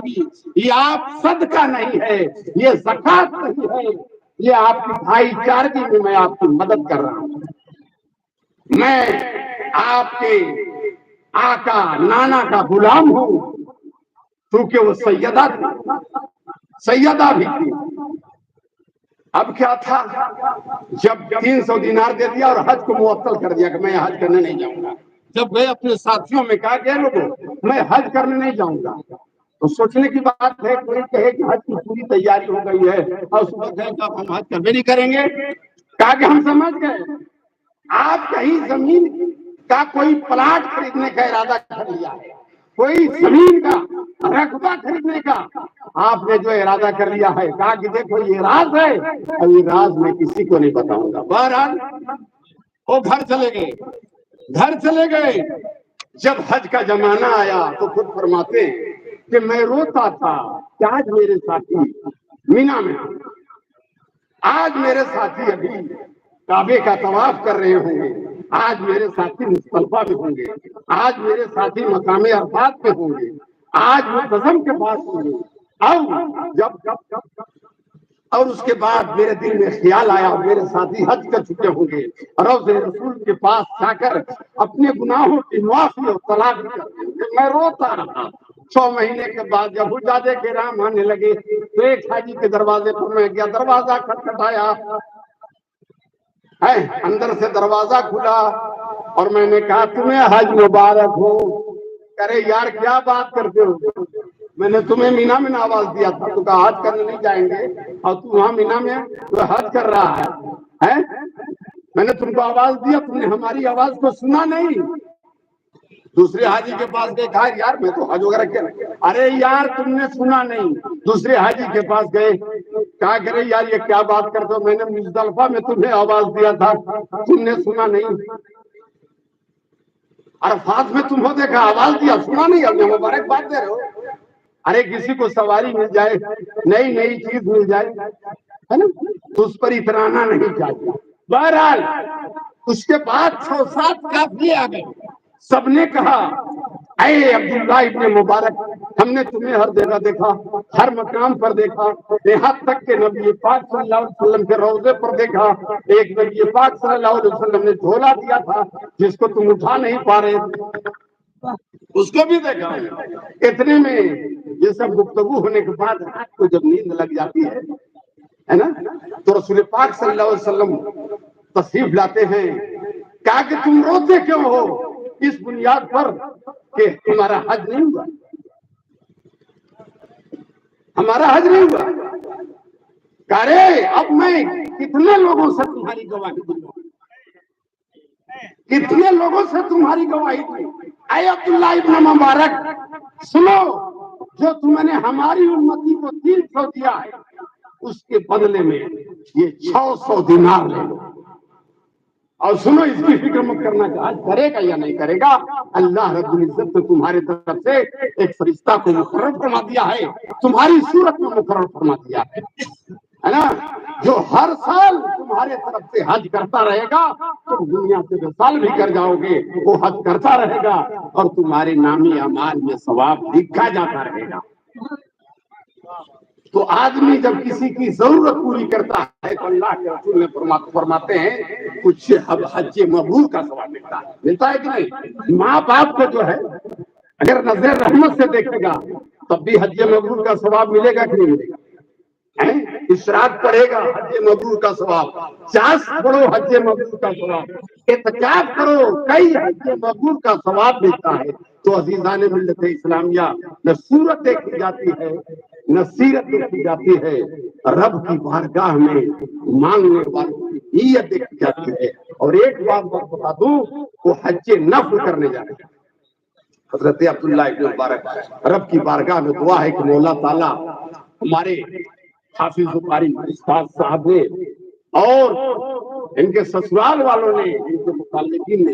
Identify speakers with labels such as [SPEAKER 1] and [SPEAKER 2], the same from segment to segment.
[SPEAKER 1] کی، یہ آپ صدقہ نہیں ہے، یہ زکات نہیں ہے، یہ آپ کی بھائی چارگی میں میں آپ کی مدد کر رہا ہوں۔ میں آپ کے آقا نانا کا غلام ہوں، کیونکہ وہ سیدہ بھی تھی۔ اب کیا تھا، جب 300 دینار دے دیا اور حج کو معطل کر دیا کہ میں حج کرنے نہیں جاؤں گا۔ جب گئے اپنے ساتھیوں میں کہا کہ لوگوں میں حج کرنے نہیں جاؤں گا، تو سوچنے کی بات ہے، کوئی کہے کہ حج کی پوری تیاری ہو گئی ہے اور صبح کہے کہ ہم حج کرنے نہیں کریں گے۔ کہا کہ ہم سمجھ گئے آپ کہیں زمین کا کوئی پلاٹ خریدنے کا ارادہ کر لیا ہے، کوئی زمین کا رقبہ خریدنے کا آپ نے جو ارادہ کر لیا ہے۔ کہا کہ دیکھو یہ راز ہے اور یہ راز میں کسی کو نہیں بتاؤں گا۔ بہرحال وہ گھر چلے گئے۔ جب حج کا زمانہ آیا تو خود فرماتے کہ میں روتا تھا کہ آج میرے ساتھی مینا میں، آج میرے ساتھی ابھی کعبے کا طواف کر رہے ہوں گے، آج میرے ساتھی مزدلفہ میں ہوں گے، آج میرے ساتھی مقام عرفات پہ ہوں گے، آج ملتزم کے پاس ہوں گے۔ اور اس کے بعد میرے دل میں خیال آیا میرے ساتھی حج کر چکے ہوں گے، روضہ رسول کے پاس جا کر اپنے گناہوں کی معافی اور طلاق بھی کرتے ہوں گے۔ میں روتا رہا۔ 6 مہینے کے بعد جب حجاج کرام آنے لگے تو ایک حاجی کے دروازے پر میں گیا، دروازہ کھٹکھٹایا، اندر سے دروازہ کھلا اور میں نے کہا تمہیں حج مبارک ہو۔ ارے یار کیا بات کرتے ہو، میں نے تمہیں مینا میں آواز دیا تھا، تو کہا حج کرنے نہیں جائیں گے اور تو وہاں مینا میں تو حج کر رہا ہے۔ میں نے تم کو آواز دیا، تم نے ہماری آواز کو سنا نہیں۔ دوسرے حاجی کے پاس گئے، کہا یار میں تو حج وغیرہ کیا، ارے یار تم نے سنا نہیں۔ دوسرے حاجی کے پاس گئے، کہا کہ یار یہ کیا بات کرتے ہو، میں نے مزدلفہ میں تمہیں آواز دیا تھا، تم نے سنا نہیں۔ عرفات میں تم ہو دیکھا، آواز دیا، سنا نہیں، اب یہ مبارک بات دے رہے ہو۔ ارے کسی کو سواری مل جائے، نئی چیز مل جائے ہے نا، تو اس پر اترانا نہیں چاہیے۔ بہرحال اس کے بعد 6-7 قافلے آ گئے، سب نے کہا اے عبداللہ ابن مبارک، ہم نے تمہیں ہر جگہ دیکھا، ہر مقام پر دیکھا، یہاں تک کہ نبی پاک صلی اللہ علیہ وسلم کے روضے پر دیکھا۔ ایک نبی پاک صلی اللہ علیہ وسلم نے جھولا دیا تھا جس کو تم اٹھا نہیں پا رہے تھے، اس کو بھی دیکھا۔ اتنے میں یہ سب گفتگو ہونے کے بعد رات کو جب نیند لگ جاتی ہے نا، تو رسول پاک صلی اللہ علیہ وسلم تشریف لاتے ہیں۔ کہا کہ تم روتے کیوں ہو، اس بنیاد پر کہ ہمارا حج نہیں ہوا، ہمارا حج نہیں ہوا۔ کہا رے اب میں کتنے لوگوں سے تمہاری گواہی دوں گا، کتنے لوگوں سے تمہاری گواہی دوں۔ اے عبداللہ ابن مبارک سنو، جو تم نے ہماری امتی کو 300 دیا ہے اس کے بدلے میں یہ 600 دینار لے لو، اور سنو اس کی فکر مت کرنا کہ آج کرے گا یا نہیں کرے گا، اللہ رب العزت نے تمہاری طرف سے ایک فرشتہ کو مقرر فرما دیا ہے، تمہاری صورت میں مقرر فرما دیا ہے نا، جو ہر سال تمہارے طرف سے حج کرتا رہے گا، تم دنیا سے 2 سال بھی کر جاؤ گے وہ حج کرتا رہے گا اور تمہارے نامی اعمال میں ثواب لکھا جاتا رہے گا۔ تو آدمی جب کسی کی ضرورت پوری کرتا ہے تو اللہ کے رسول نے فرماتے ہیں کچھ حج مبرور کا ثواب ملتا ہے کہ نہیں۔ ماں باپ کو جو ہے اگر نظر رحمت سے دیکھے گا تب بھی حج مبرور کا ثواب ملے گا کہ نہیں ملے گا۔ اشراق پڑھے گا حج مبرور کا ثواب، 50 پڑھو حج مبرور کا ثواب، اعتکاف کرو کئی حج مبرور کا ثواب ملتا ہے۔ تو عزیزان ملت اسلامیہ، نہ صورت دیکھی جاتی ہے نہ سیرت دیکھی جاتی ہے، رب کی بارگاہ میں مانگنے والوں کی نیت دیکھی جاتی ہے۔ اور ایک بات بتا دوں، وہ حج نفل کرنے جا رہے ہیں۔ حضرت عبداللہ ابن مبارک رب کی بارگاہ میں دعا ہے کہ مولا تعالیٰ ہمارے حافظ قاری استاد صاحب نے اور ان کے سسرال والوں نے، ان کے متعلقین نے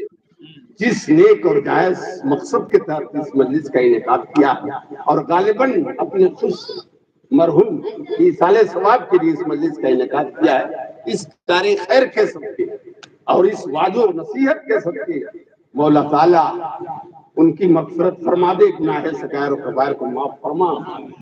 [SPEAKER 1] جس نیک اور جائز مقصد کے تحت اس مجلس کا انعقاد کیا اور غالباً اپنے خوش مرحوم ایصال ثواب کے لیے اس مجلس کا انعقاد کیا ہے، اس کار خیر کے صدقے اور اس وعظ و نصیحت کے صدقے مولا تعالیٰ ان کی مغفرت فرما دے، گناہ صغائر و کبائر کو معاف فرما۔